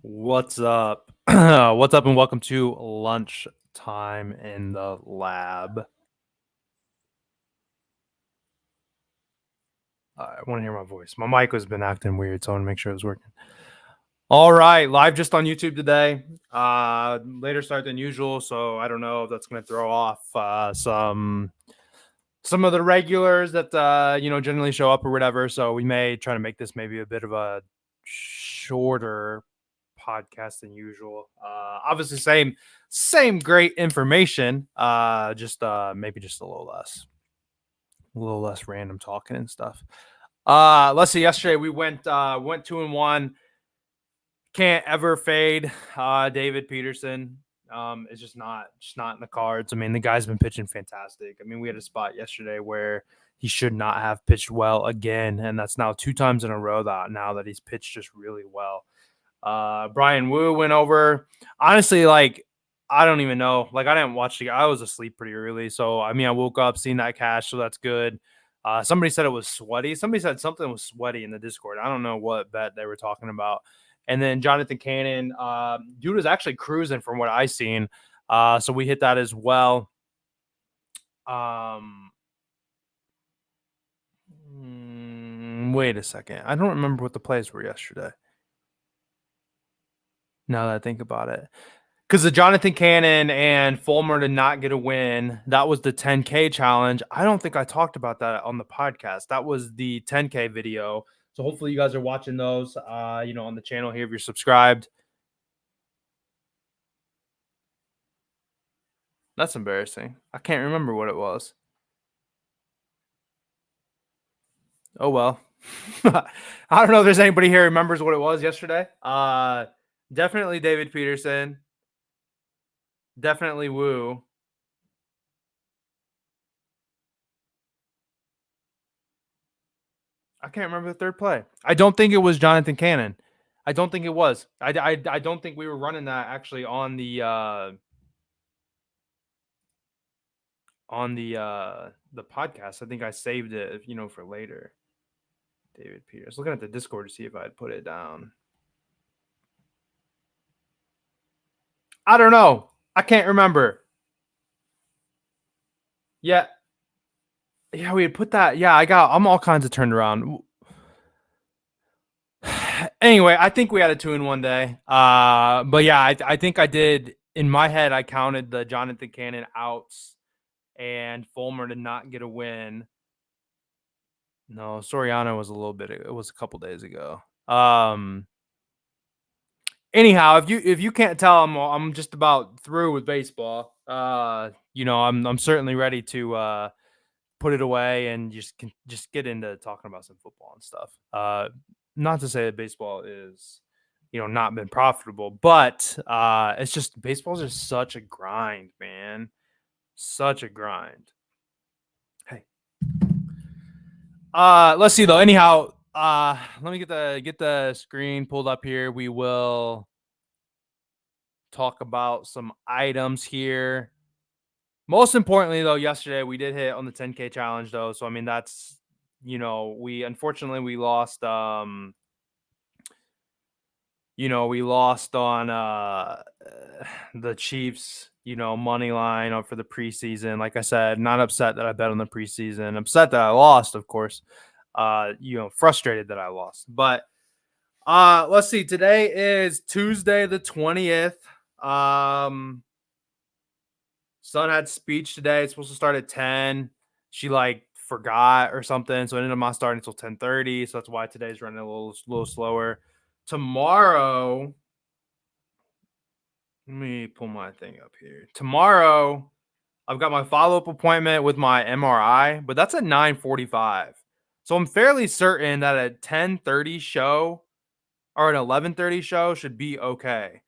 What's up? What's up, and welcome to Lunchtime in the Lab. I want to hear my voice. My mic has been acting weird, so I want to make sure it was working. All right, live just on YouTube today. Later start than usual, so I don't know if that's going to throw off some of the regulars that generally show up or whatever. So we may try to make this maybe a bit of a shorter podcast than usual. Obviously, same great information. Just maybe just a little less random talking and stuff. Let's see. Yesterday we went 2-1. Can't ever fade David Peterson. It's just not in the cards. I mean, the guy's been pitching fantastic. I mean, we had a spot yesterday where he should not have pitched well again, and that's now 2 times in a row that he's pitched just really well. Brian Wu went over. Honestly, like, I don't even know. Like, I didn't watch the. I was asleep pretty early, so I mean, I woke up, seen that cash, so that's good. Somebody said it was sweaty. Somebody said something was sweaty in the Discord. I don't know what bet they were talking about. And then Jonathan Cannon, dude was actually cruising from what I seen. So we hit that as well. Wait a second. I don't remember what the plays were yesterday. Now that I think about it. Because the Jonathan Cannon and Fulmer did not get a win. That was the 10K challenge. I don't think I talked about that on the podcast. That was the 10K video. So hopefully you guys are watching those, on the channel here if you're subscribed. That's embarrassing. I can't remember what it was. Oh, well. I don't know if there's anybody here who remembers what it was yesterday. Definitely David Peterson. Definitely Wu. I can't remember the third play. I don't think it was Jonathan Cannon. I don't think it was. I don't think we were running that actually on the podcast. I think I saved it, for later. David Peters. Looking at the Discord to see if I'd put it down. I don't know. I can't remember. Yeah. Yeah, we had put that. Yeah, I'm all kinds of turned around. Anyway, I think we had a 2-1 day. But yeah, I think I did. In my head, I counted the Jonathan Cannon outs and Fulmer did not get a win. No, Soriano was it was a couple days ago. Anyhow, if you can't tell, I'm just about through with baseball. I'm certainly ready to put it away and just get into talking about some football and stuff. Not to say that baseball is, not been profitable, but it's just baseball's just such a grind, man. Such a grind. Hey. Let's see though. Anyhow, let me get the screen pulled up here. We will talk about some items here. Most importantly, though, yesterday we did hit on the 10K challenge, though. So I mean, that's we unfortunately we lost. We lost on the Chiefs. Money line for the preseason. Like I said, not upset that I bet on the preseason. Upset that I lost, of course. Frustrated that I lost. But let's see. Today is Tuesday the 20th. Son had speech today. It's supposed to start at 10. She forgot or something, so it ended up not starting until 10:30. So that's why today's running a little slower. Tomorrow, let me pull my thing up here. Tomorrow, I've got my follow-up appointment with my MRI, but that's at 9:45. So I'm fairly certain that a 10:30 show or an 11:30 show should be okay.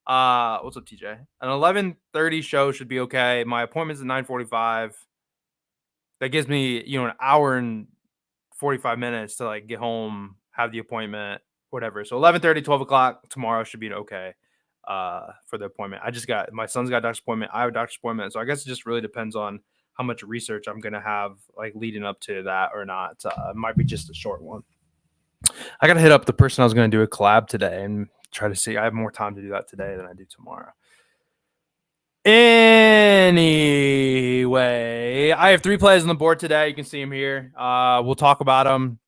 What's up, TJ? An 11:30 show should be okay. My appointment's at 9:45. That gives me, an hour and 45 minutes to get home, have the appointment, whatever. So 11:30, 12 o'clock tomorrow should be okay for the appointment. My son's got a doctor's appointment. I have a doctor's appointment. So I guess it just really depends on how much research I'm going to have leading up to that or not. It might be just a short one. I got to hit up the person I was going to do a collab today and try to see. I have more time to do that today than I do tomorrow. Anyway, I have 3 plays on the board today. You can see them here. We'll talk about them.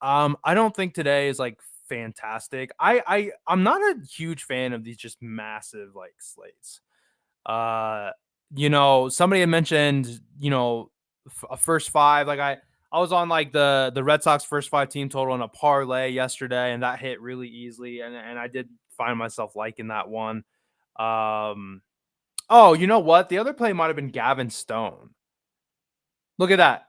I don't think today is like fantastic. I'm not a huge fan of these just massive like slates. Uh, somebody had mentioned, a first 5. Like I was on like the Red Sox first 5 team total in a parlay yesterday, and that hit really easily, and I did find myself liking that one. Um, oh, you know what? The other play might have been Gavin Stone. Look at that.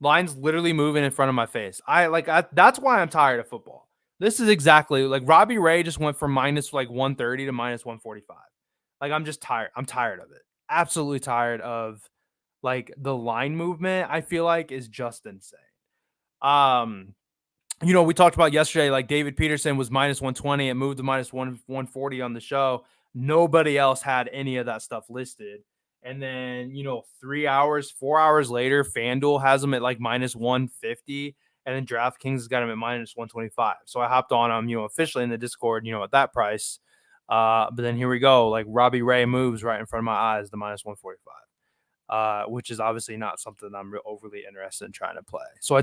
Line's literally moving in front of my face. That's why I'm tired of football. This is exactly like Robbie Ray just went from minus like 130 to minus 145. Like I'm just tired. I'm tired of it. Absolutely tired of like the line movement. I feel like is just insane. Um, we talked about yesterday, like David Peterson was minus 120. It moved to minus 140 on the show. Nobody else had any of that stuff listed. And then, 3 hours, 4 hours later, FanDuel has them at like minus 150. And then DraftKings has got them at minus 125. So I hopped on them, officially in the Discord, at that price. But then here we go. Like Robbie Ray moves right in front of my eyes, the minus 145, which is obviously not something I'm overly interested in trying to play. So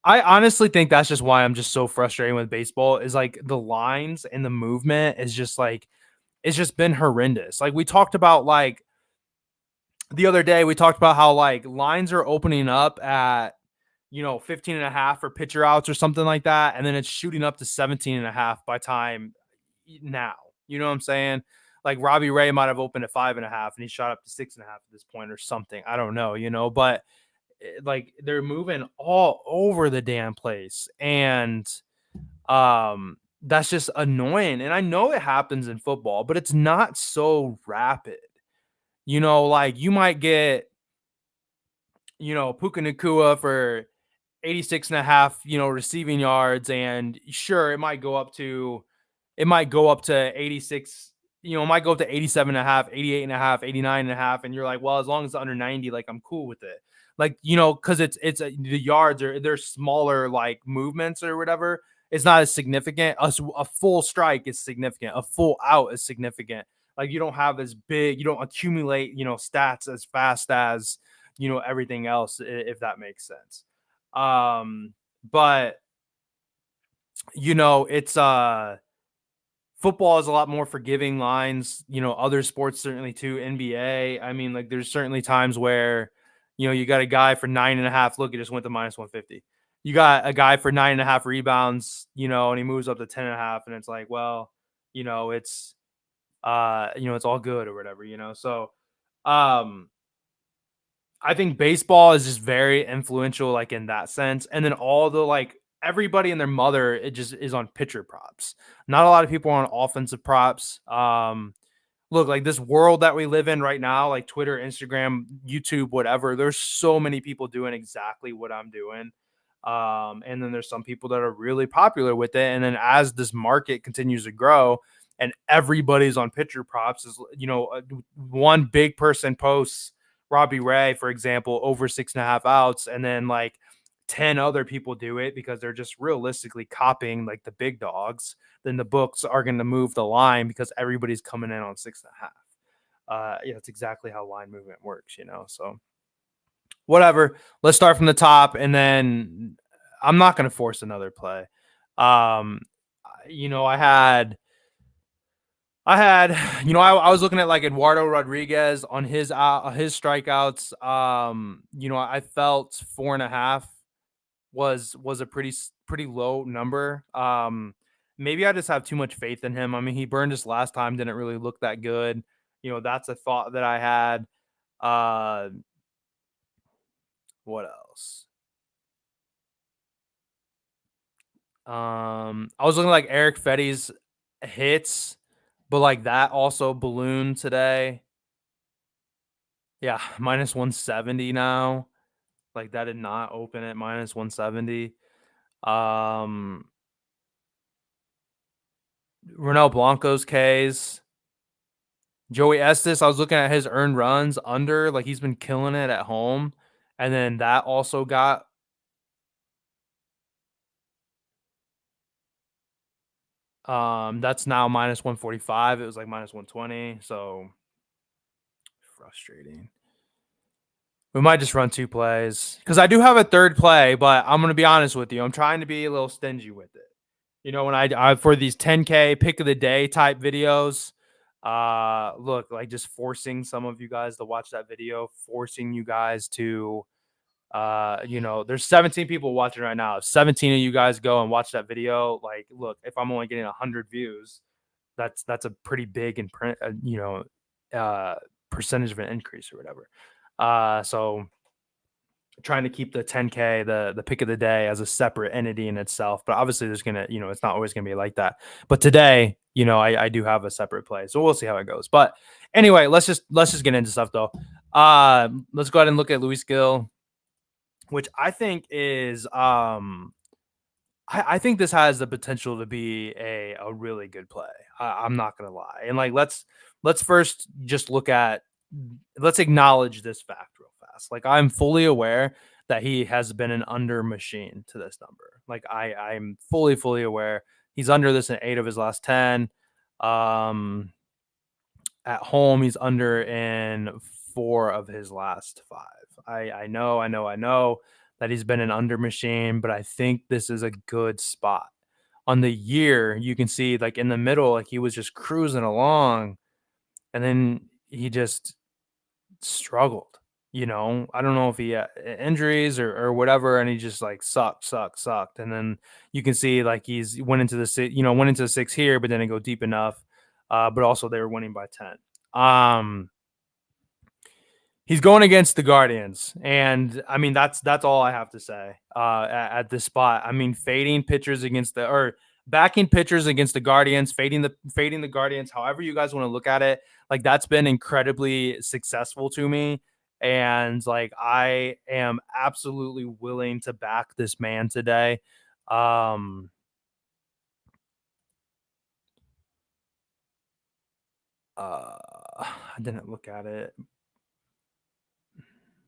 I honestly think that's just why I'm just so frustrated with baseball is like the lines and the movement is just like, it's just been horrendous. Like we talked about like the other day, we talked about how like lines are opening up at, 15 and a half for pitcher outs or something like that. And then it's shooting up to 17 and a half by time now. You know what I'm saying? Like Robbie Ray might have opened at 5.5 and he shot up to 6.5 at this point or something. I don't know, but like they're moving all over the damn place. And that's just annoying. And I know it happens in football, but it's not so rapid. Like you might get, Puka Nakua for 86.5, receiving yards. And sure, it might go up to 86, it might go up to 87.5, 88.5, 89.5. And you're like, well, as long as it's under 90, like I'm cool with it. Like, cause it's the yards they're smaller, like movements or whatever. It's not as significant. A full strike is significant. A full out is significant. Like you don't have as big, you don't accumulate, stats as fast as, everything else, if that makes sense. But it's football is a lot more forgiving lines, other sports certainly too. NBA. I mean, like there's certainly times where, you got a guy for 9.5. Look, it just went to minus 150. You got a guy for 9.5 rebounds, and he moves up to 10.5, and it's like, well, it's it's all good or whatever, So I think baseball is just very influential, like in that sense. And then all the like everybody and their mother, it just is on pitcher props. Not a lot of people are on offensive props. Look, like this world that we live in right now, like Twitter, Instagram, YouTube, whatever, there's so many people doing exactly what I'm doing. And then there's some people that are really popular with it. And then as this market continues to grow and everybody's on pitcher props, is one big person posts Robbie Ray, for example, over 6.5 outs, and then like 10 other people do it because they're just realistically copying like the big dogs, then the books are going to move the line because everybody's coming in on 6.5. Yeah, that's exactly how line movement works, So whatever. Let's start from the top, and then I'm not going to force another play. I was looking at like Eduardo Rodriguez on his strikeouts. I felt 4.5 was a pretty low number. Maybe I just have too much faith in him. I mean, he burned us last time, didn't really look that good. That's a thought that I had. What else? I was looking like Eric Fetty's hits, but like that also ballooned today. Yeah, minus 170 now. Like that did not open at minus 170. Ronel Blanco's K's. Joey Estes, I was looking at his earned runs under, like he's been killing it at home. And then that also got That's now minus 145. It was like minus 120. So frustrating. We might just run 2 plays because I do have a third play, but I'm gonna be honest with you. I'm trying to be a little stingy with it. You know, when I for these 10K pick of the day type videos, look, like just forcing some of you guys to watch that video, forcing you guys to there's 17 people watching right now. If 17 of you guys go and watch that video, like, look, if I'm only getting 100 views, that's a pretty big and percentage of an increase or whatever. So trying to keep the 10K, the pick of the day, as a separate entity in itself. But obviously, there's gonna, it's not always gonna be like that. But today, I do have a separate play, so we'll see how it goes. But anyway, let's just get into stuff though. Let's go ahead and look at Luis Gill, which I think is I think this has the potential to be a really good play. I'm not gonna lie. And like let's first just let's acknowledge this fact real fast. Like, I'm fully aware that he has been an under machine to this number. Like, I'm fully aware he's under this in 8 of his last 10. Um at home, he's under in 4 of his last 5. I know that he's been an under machine, but I think this is a good spot. On the year, you can see, like, in the middle, like, he was just cruising along, and then he just struggled. I don't know if he had injuries or whatever, and he just like sucked. And then you can see, like, he's went into the went into the 6 here, but didn't go deep enough. But also they were winning by 10. He's going against the Guardians, and I mean that's all I have to say at this spot. I mean, fading pitchers against or backing pitchers against the Guardians, fading the Guardians, however you guys want to look at it. Like, that's been incredibly successful to me, and like, I am absolutely willing to back this man today. I didn't look at it.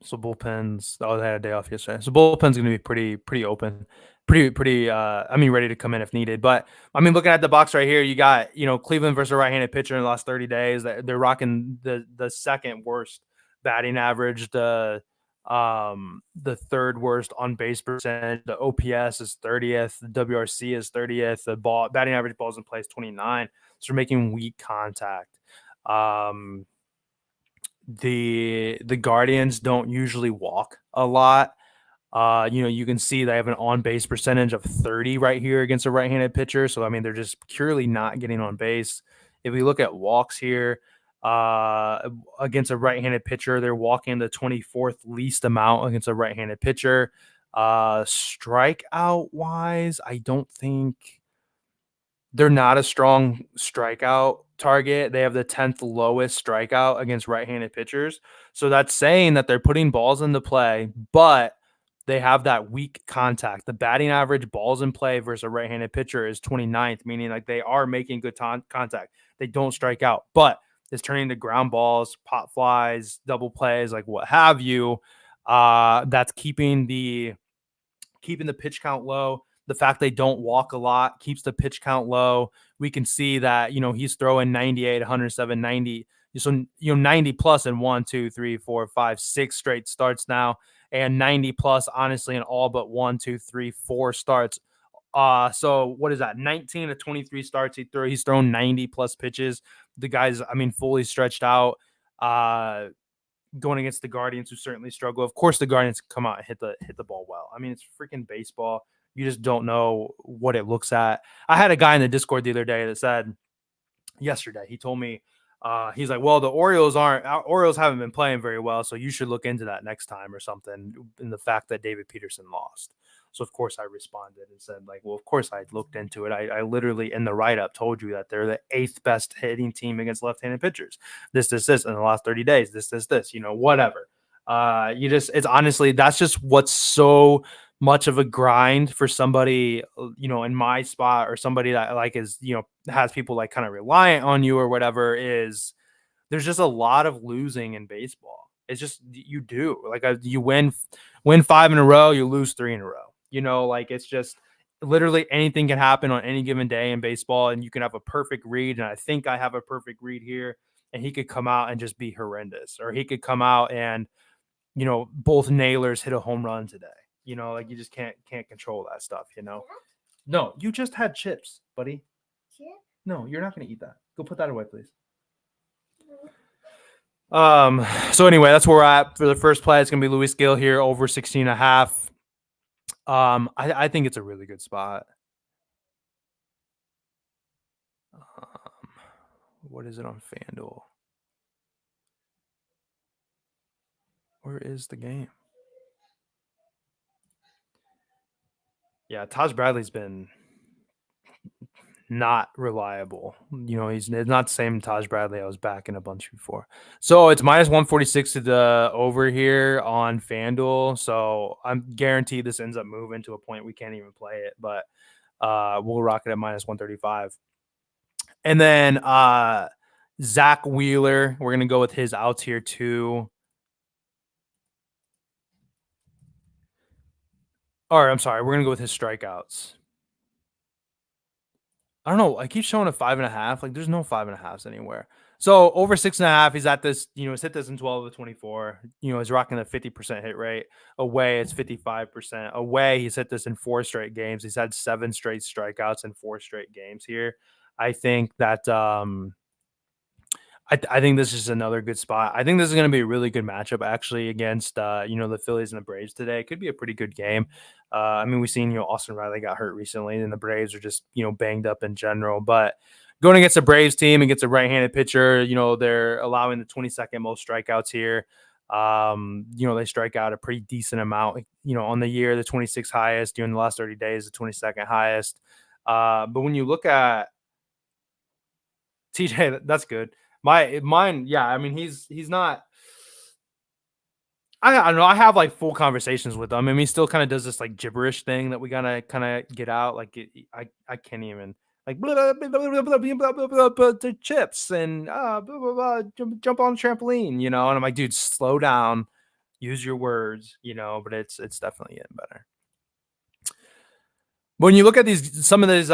So bullpens. Oh, they had a day off yesterday. So bullpen's going to be pretty open, pretty. I mean, ready to come in if needed. But I mean, looking at the box right here, you got Cleveland versus a right-handed pitcher in the last 30 days. They're rocking the second worst batting average, the third worst on base percentage. The OPS is 30th. The WRC is 30th. The batting average balls in play is 29. So we're making weak contact. The Guardians don't usually walk a lot. You can see they have an on base percentage of 30 right here against a right-handed pitcher. So I mean, they're just purely not getting on base. If we look at walks here, against a right-handed pitcher, they're walking the 24th least amount against a right-handed pitcher. Strikeout wise, I don't think they're not a strong strikeout target. They have the 10th lowest strikeout against right-handed pitchers. So that's saying that they're putting balls into play, but they have that weak contact. The batting average balls in play versus a right-handed pitcher is 29th, meaning like they are making good contact. They don't strike out, but it's turning to ground balls, pop flies, double plays, like what have you. That's keeping the pitch count low. The fact they don't walk a lot keeps the pitch count low. We can see that, he's throwing 98, 107, 90. So, 90 plus in 1, 2, 3, 4, 5, 6 straight starts now, and 90 plus, honestly, in all but 1, 2, 3, 4 starts. So what is that? 19 to 23 starts he's thrown 90 plus pitches. The guy's, I mean, fully stretched out. Going against the Guardians, who certainly struggle. Of course, the Guardians come out and hit the ball well. I mean, it's freaking baseball. You just don't know what it looks at. I had a guy in the Discord the other day that said, yesterday, he told me, he's like, well, the Orioles haven't been playing very well, so you should look into that next time or something. In the fact that David Peterson lost. So of course I responded and said, like, well, of course I looked into it. I literally in the write-up told you that they're the 8th best hitting team against left-handed pitchers. This in the last 30 days. This, whatever. It's honestly, that's just what's so much of a grind for somebody, in my spot, or somebody that like is, has people like kind of reliant on you or whatever. Is there's just a lot of losing in baseball. It's just, you do like, you win 5 in a row, you lose 3 in a row. Like, it's just, literally anything can happen on any given day in baseball, and you can have a perfect read. And I think I have a perfect read here, and he could come out and just be horrendous, or he could come out and both nailers hit a home run today. Like you just can't control that stuff. No, you just had chips, buddy. Chip? No, you're not gonna eat that. Go put that away, please. So anyway, that's where we're at for the first play. It's gonna be Luis Gil here over 16.5. I think it's a really good spot. What is it on FanDuel? Where is the game? Yeah, Taj Bradley's been not reliable. He's not the same Taj Bradley I was backing a bunch before. So it's minus 146 to the over here on FanDuel. So I'm guaranteed this ends up moving to a point we can't even play it, but we'll rock it at minus 135. And then Zach Wheeler, we're gonna go with his outs here too. Or I'm sorry, we're gonna go with his strikeouts. I don't know. I keep showing a 5.5. Like, there's no 5.5s anywhere. So over 6.5, he's at this. He's hit this in 12 of 24. He's rocking a 50% hit rate. Away, it's 55%. Away, he's hit this in 4 straight games. He's had 7 straight strikeouts in 4 straight games here. I think that I think this is another good spot. I think this is going to be a really good matchup actually against the Phillies and the Braves today. It could be a pretty good game. I mean, we've seen Austin Riley got hurt recently, and the Braves are just banged up in general. But going against a Braves team, against a right-handed pitcher, they're allowing the 22nd most strikeouts here. They strike out a pretty decent amount. On the year, the 26th highest. In the last 30 days, the 22nd highest. But when you look at TJ, that's good. Mine, yeah. I mean, he's not. I don't know. I have like full conversations with him. I mean, he still kind of does this like gibberish thing that we gotta kind of get out. Like I can't even like the chips and jump on the trampoline, And I'm like, dude, slow down, use your words, But it's definitely getting better. When you look at some of these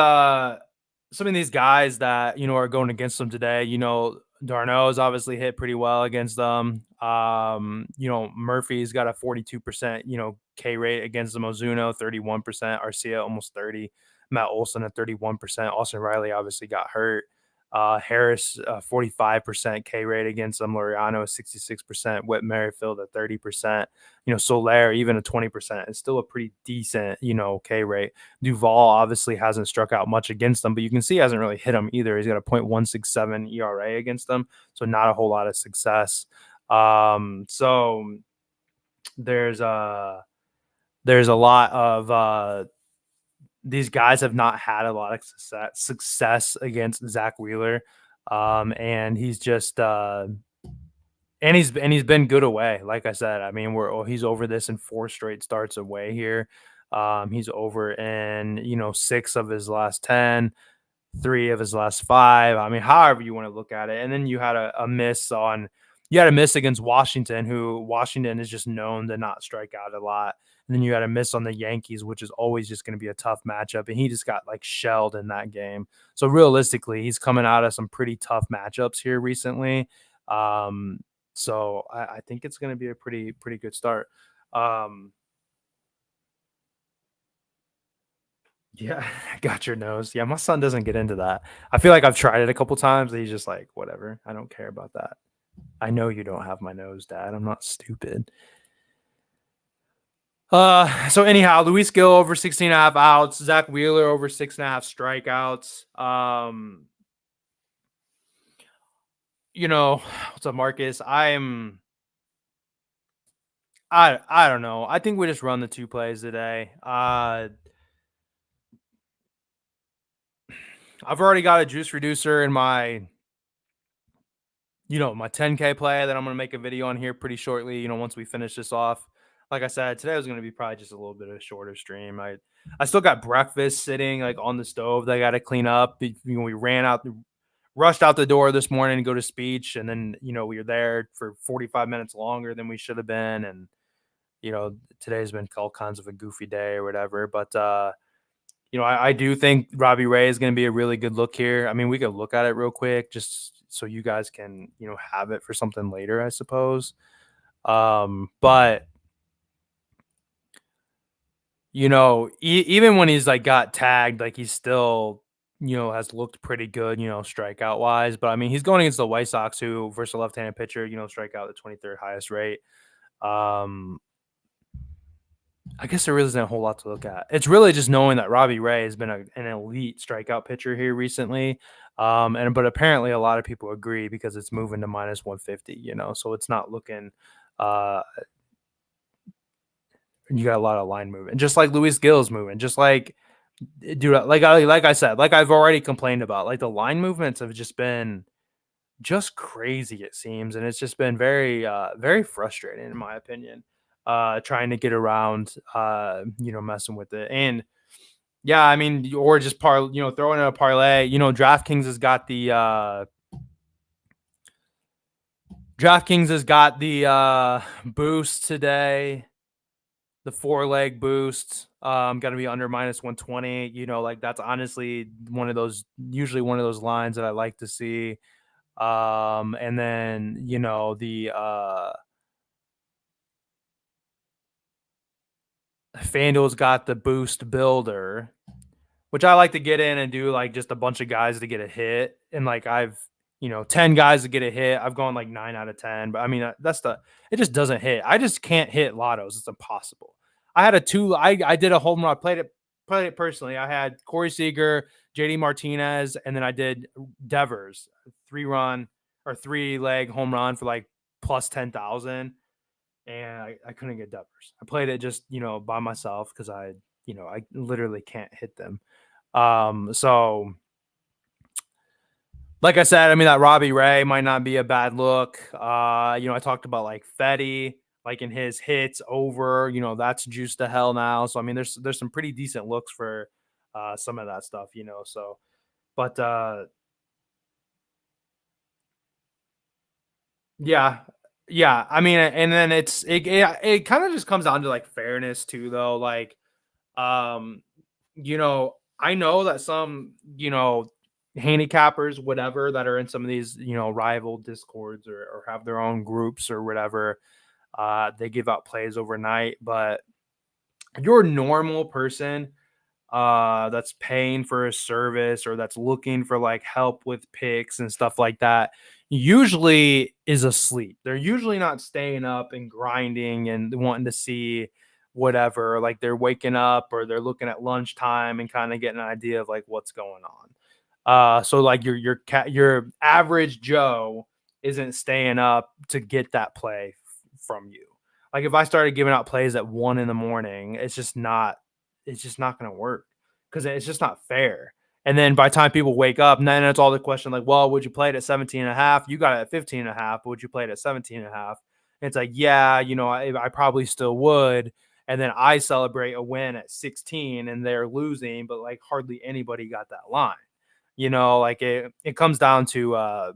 guys that are going against them today, Darno's obviously hit pretty well against them. Murphy's got a 42% K rate against them. Ozuna 31%, Arcia almost 30, Matt Olson at 31%. Austin Riley obviously got hurt. Harris 45% K rate against them. Laureano 66%. Whit Merrifield at 30%. Soler even a 20%. It's still a pretty decent K rate. Duvall obviously hasn't struck out much against them, but you can see he hasn't really hit them either. He's got a .167 ERA against them, so not a whole lot of success. So there's a lot of these guys have not had a lot of success against Zach Wheeler, and he's just and he's been good away. Like I said, I mean he's over this in 4 straight starts away here. He's over in 6 of his last 10, 3 of his last 5. I mean, however you want to look at it. And then you had a miss against Washington, who Washington is just known to not strike out a lot. And then you had a miss on the Yankees, which is always just going to be a tough matchup. And he just got like shelled in that game. So realistically, he's coming out of some pretty tough matchups here recently. So I think it's going to be a pretty good start. Yeah, I got your nose. Yeah, my son doesn't get into that. I feel like I've tried it a couple times. And he's just like, whatever. I don't care about that. I know you don't have my nose, Dad. I'm not stupid. So anyhow, Luis Gil over 16.5 outs, Zach Wheeler over 6.5 strikeouts. What's up, Marcus? I don't know. I think we just run the 2 plays today. I've already got a juice reducer in my my 10K play that I'm going to make a video on here pretty shortly, once we finish this off. Like I said, today was going to be probably just a little bit of a shorter stream. I still got breakfast sitting like on the stove that I got to clean up. We rushed out the door this morning to go to speech, and then we were there for 45 minutes longer than we should have been, and today's been all kinds of a goofy day or whatever. But I do think Robbie Ray is going to be a really good look here. I mean, we could look at it real quick just so you guys can, have it for something later, I suppose. But even when he's like got tagged, like he's still, has looked pretty good, strikeout wise. But I mean, he's going against the White Sox, who versus a left-handed pitcher, strike out the 23rd highest rate. Um, I guess there really isn't a whole lot to look at. It's really just knowing that Robbie Ray has been an elite strikeout pitcher here recently. But apparently a lot of people agree because it's moving to minus 150, so it's not looking uh you got a lot of line movement, just like Luis Gill's moving, just like dude, like I said, like I've already complained about, like the line movements have just been just crazy, it seems, and it's just been very very frustrating in my opinion. Trying to get around messing with it. And yeah, I mean, or just throwing in a parlay. DraftKings has got the boost today, the 4-leg boost. Going to be under minus 120. Like that's honestly usually one of those lines that I like to see. And then the FanDuel's got the boost builder, which I like to get in and do like just a bunch of guys to get a hit. And like 10 guys to get a hit. I've gone like 9 out of 10, but I mean, it just doesn't hit. I just can't hit lottos. It's impossible. I did a home run. I played it personally. I had Corey Seager, JD Martinez, and then I did Devers, 3-leg home run for like plus 10,000. And I couldn't get Devers. I played it just, by myself because I literally can't hit them. So like I said, I mean, that Robbie Ray might not be a bad look. I talked about like Fetty, like in his hits over, that's juiced to hell now. So I mean, there's some pretty decent looks for some of that stuff, So, but yeah, yeah. I mean, and then it kind of just comes down to like fairness too, though. Like, um, I know that some, handicappers, whatever, that are in some of these, rival discords or have their own groups or whatever, they give out plays overnight. But your normal person that's paying for a service or that's looking for like help with picks and stuff like that usually is asleep. They're usually not staying up and grinding and wanting to see whatever. Like they're waking up or they're looking at lunchtime and kind of getting an idea of like what's going on. So like your average Joe isn't staying up to get that play from you. Like if I started giving out plays at 1 a.m, it's just not going to work because it's just not fair. And then by the time people wake up, then it's all the question like, well, would you play it at 17 and a half? You got it at 15 and a half, but would you play it at 17 and a half? And it's like, yeah, I probably still would. And then I celebrate a win at 16 and they're losing, but like hardly anybody got that line. Like it comes down to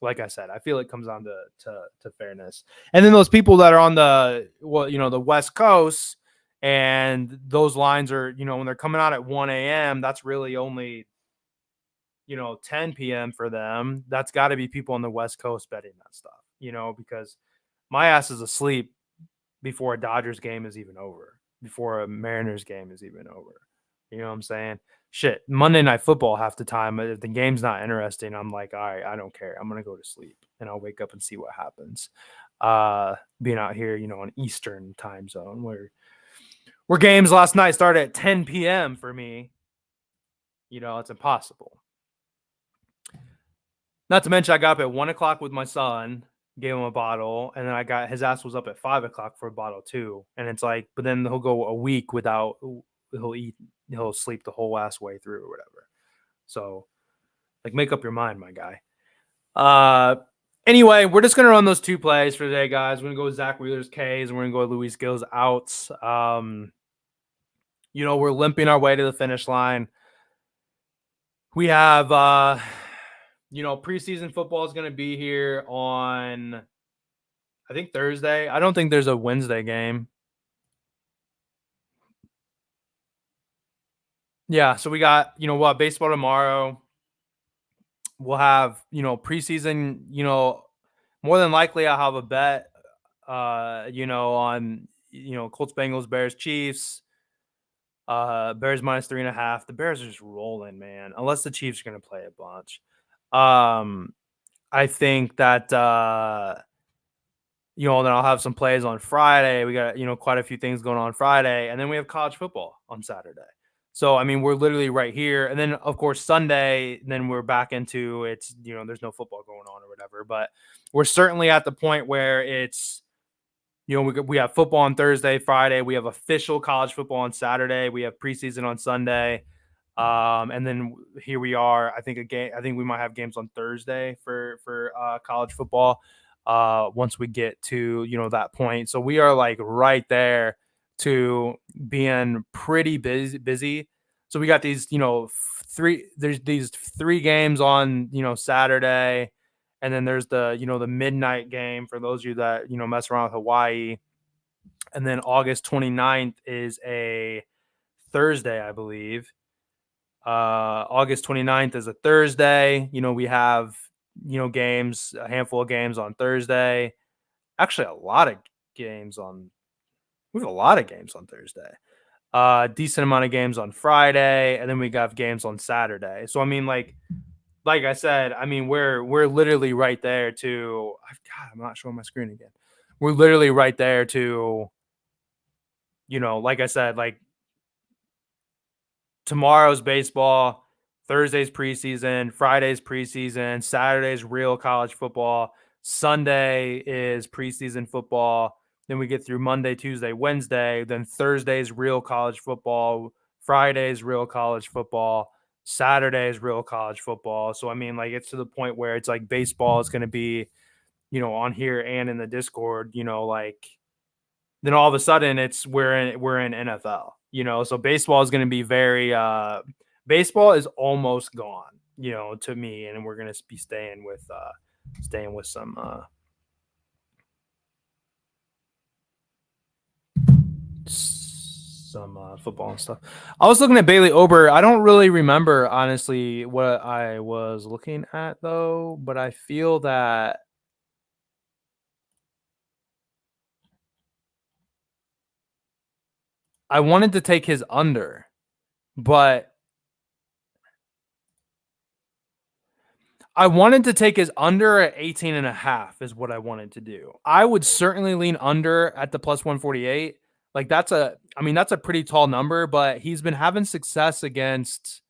like I said, I feel it comes down to fairness. And then those people that are on the West Coast, and those lines are, when they're coming out at 1 a.m, that's really only 10 p.m. for them. That's got to be people on the West Coast betting that stuff, because my ass is asleep before a Dodgers game is even over, before a Mariners game is even over. You know what I'm saying? Shit, Monday Night Football half the time, if the game's not interesting, I'm like, all right, I don't care. I'm going to go to sleep and I'll wake up and see what happens. Being out here, on Eastern time zone where games last night started at 10 p.m. for me, it's impossible. Not to mention, I got up at 1 o'clock with my son, gave him a bottle, and then his ass was up at 5 o'clock for a bottle too. And it's like, but then he'll go a week without, he'll sleep the whole ass way through or whatever. So, like, make up your mind, my guy. Anyway, we're just gonna run those two plays for today, guys. We're gonna go with Zach Wheeler's K's and we're gonna go with Luis Gill's outs. We're limping our way to the finish line. We have preseason football is gonna be here on, I think, Thursday. I don't think there's a Wednesday game. Yeah, so we got, baseball tomorrow. We'll have, preseason, more than likely I'll have a bet, on, Colts, Bengals, Bears, Chiefs, Bears minus 3.5. The Bears are just rolling, man, unless the Chiefs are going to play a bunch. Um, I think that, then I'll have some plays on Friday. We got, quite a few things going on Friday. And then we have college football on Saturday. So, I mean, we're literally right here. And then, of course, Sunday, then we're back into it's, there's no football going on or whatever. But we're certainly at the point where it's, we have football on Thursday, Friday. We have official college football on Saturday. We have preseason on Sunday. And then here we are. I think we might have games on Thursday for college football. Once we get to that point, so we are like right there to being pretty busy. So we got these there's these 3 games on Saturday, and then there's the midnight game for those of you that mess around with Hawaii, and then August 29th is a Thursday, I believe. August 29th is a Thursday. We have, games, a handful of games on Thursday. Actually, we have a lot of games on Thursday. Decent amount of games on Friday, and then we got games on Saturday. So I mean, like I said, I mean we're literally right there to. God, I'm not showing my screen again. We're literally right there to, like I said, like tomorrow's baseball, Thursday's preseason, Friday's preseason, Saturday's real college football, Sunday is preseason football. Then we get through Monday, Tuesday, Wednesday. Then Thursday's real college football, Friday's real college football, Saturday's real college football. So I mean, like it's to the point where it's like baseball is going to be, on here and in the Discord, like then all of a sudden we're in NFL, so baseball is going to be very baseball is almost gone, to me, and we're going to be staying with some football and stuff. I was looking at Bailey Ober. I don't really remember honestly what I was looking at though, but I feel that I wanted to take his under, but I wanted to take his under at 18.5 is what I wanted to do. I would certainly lean under at the plus 148. Like that's a pretty tall number, but he's been having success against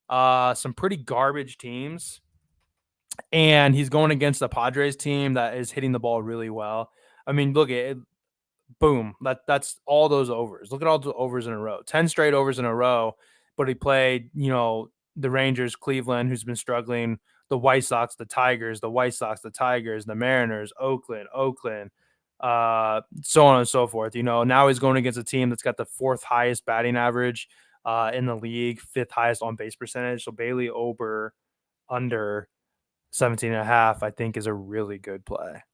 some pretty garbage teams. And he's going against the Padres team that is hitting the ball really well. I mean, look at it. Boom. That's all those overs. Look at all the overs in a row. 10 straight overs in a row. But he played, the Rangers, Cleveland, who's been struggling, the White Sox, the Tigers, the White Sox, the Tigers, the Mariners, Oakland, so on and so forth. Now he's going against a team that's got the 4th highest batting average in the league, 5th highest on base percentage. So Bailey Ober under 17.5, I think, is a really good play.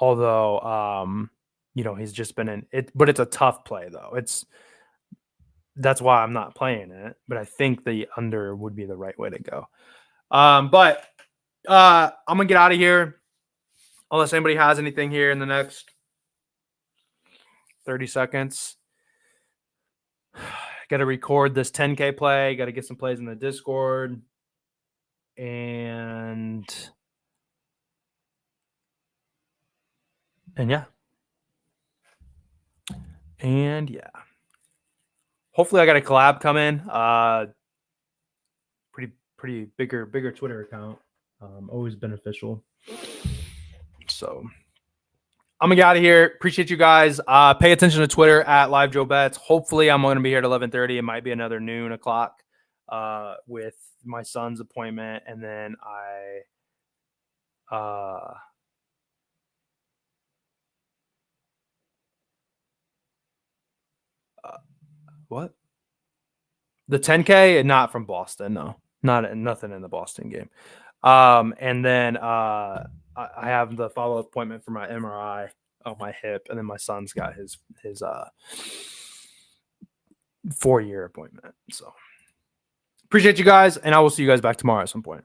Although, he's just been in it, but it's a tough play though. That's why I'm not playing it, but I think the under would be the right way to go. But I'm gonna get out of here unless anybody has anything here in the next 30 seconds. Got to record this 10K play. Got to get some plays in the Discord. And yeah. And yeah. Hopefully I got a collab coming. Pretty bigger Twitter account. Always beneficial. So I'm gonna get out of here. Appreciate you guys. Pay attention to Twitter at Live Joe Bets. Hopefully I'm gonna be here at 11:30. It might be another noon o'clock with my son's appointment, and then what? The 10K, not from Boston, no. Nothing in the Boston game. And then I have the follow-up appointment for my MRI on my hip, and then my son's got his 4-year appointment. So appreciate you guys, and I will see you guys back tomorrow at some point.